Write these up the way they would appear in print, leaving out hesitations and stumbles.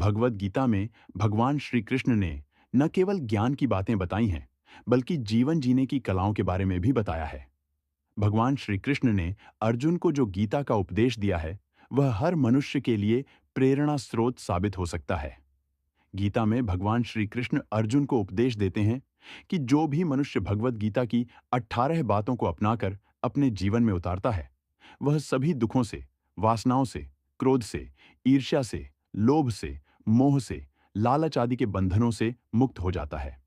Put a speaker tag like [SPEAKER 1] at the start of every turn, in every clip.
[SPEAKER 1] भगवद गीता में भगवान श्री कृष्ण ने न केवल ज्ञान की बातें बताई हैं, बल्कि जीवन जीने की कलाओं के बारे में भी बताया है। भगवान श्री कृष्ण ने अर्जुन को जो गीता का उपदेश दिया है, वह हर मनुष्य के लिए प्रेरणा स्रोत साबित हो सकता है। गीता में भगवान श्री कृष्ण अर्जुन को उपदेश देते हैं कि जो भी मनुष्य भगवद गीता की 18 बातों को अपनाकर अपने जीवन में उतारता है, वह सभी दुखों से, वासनाओं से, क्रोध से, ईर्ष्या से, लोभ से, मोह से, लालच आदि के बंधनों से मुक्त हो जाता है।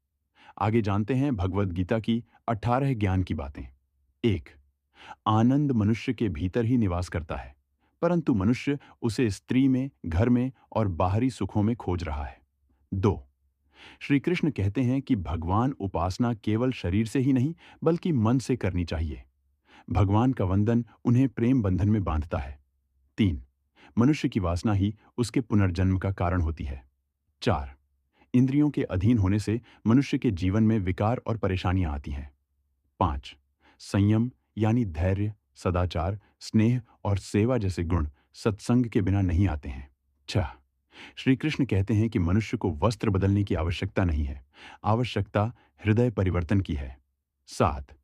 [SPEAKER 1] आगे जानते हैं भगवद गीता की 18 ज्ञान की बातें। 1। आनंद मनुष्य के भीतर ही निवास करता है, परंतु मनुष्य उसे स्त्री में, घर में और बाहरी सुखों में खोज रहा है। 2। श्री कृष्ण कहते हैं कि भगवान उपासना केवल शरीर से ही नहीं, बल्कि मन से करनी चाहिए। भगवान का वंदन उन्हें प्रेम बंधन में बांधता है। 3। मनुष्य की वासना ही उसके पुनर्जन्म का कारण होती है। 4। इंद्रियों के अधीन होने से मनुष्य के जीवन में विकार और परेशानियां आती हैं। 5। संयम यानी धैर्य, सदाचार, स्नेह और सेवा जैसे गुण सत्संग के बिना नहीं आते हैं। 6। श्री कृष्ण कहते हैं कि मनुष्य को वस्त्र बदलने की आवश्यकता नहीं है, आवश्यकता हृदय परिवर्तन की है। 7।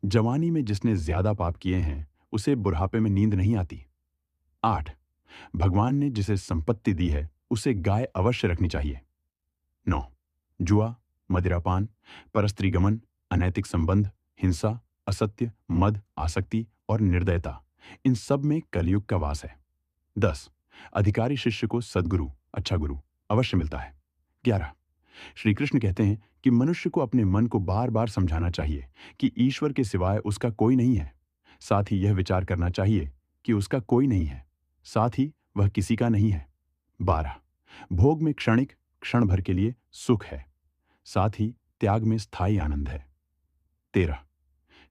[SPEAKER 1] जवानी में जिसने ज्यादा पाप किए हैं, उसे बुढ़ापे में नींद नहीं आती। 8। भगवान ने जिसे संपत्ति दी है, उसे गाय अवश्य रखनी चाहिए। 9। जुआ, मदिरापान, परस्त्रीगमन, अनैतिक संबंध, हिंसा, असत्य, मद, आसक्ति और निर्दयता, इन सब में कलयुग का वास है। 10। अधिकारी शिष्य को सद्गुरु, अच्छा गुरु अवश्य मिलता है। 11। श्री कृष्ण कहते हैं कि मनुष्य को अपने मन को बार बार समझाना चाहिए कि ईश्वर के सिवाय उसका कोई नहीं है। साथ ही यह विचार करना चाहिए कि उसका कोई नहीं है, साथ ही वह किसी का नहीं है। 12। भोग में क्षणिक, क्षण भर के लिए सुख है, साथ ही त्याग में स्थायी आनंद है। 13।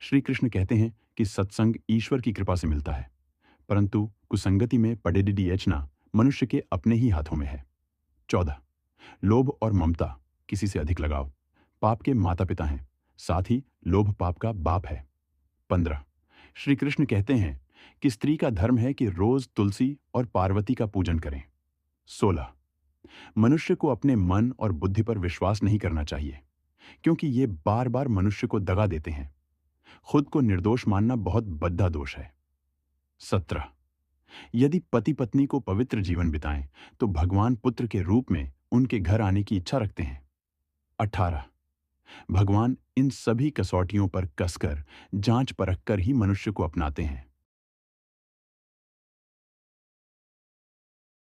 [SPEAKER 1] श्री कृष्ण कहते हैं कि सत्संग ईश्वर की कृपा से मिलता है, परंतु कुसंगति में पडेडिडिएचना मनुष्य के अपने ही हाथों में है। 14। लोभ और ममता, किसी से अधिक लगाव, पाप के माता पिता हैं, साथ ही लोभ पाप का बाप है। 15। श्री कृष्ण कहते हैं कि स्त्री का धर्म है कि रोज तुलसी और पार्वती का पूजन करें। 16। मनुष्य को अपने मन और बुद्धि पर विश्वास नहीं करना चाहिए, क्योंकि ये बार बार मनुष्य को दगा देते हैं। खुद को निर्दोष मानना बहुत बद्दा दोष है। 17। यदि पति पत्नी को पवित्र जीवन बिताएं, तो भगवान पुत्र के रूप में उनके घर आने की इच्छा रखते हैं। 18। भगवान इन सभी कसौटियों पर कसकर, जांच परख कर ही मनुष्य को अपनाते हैं।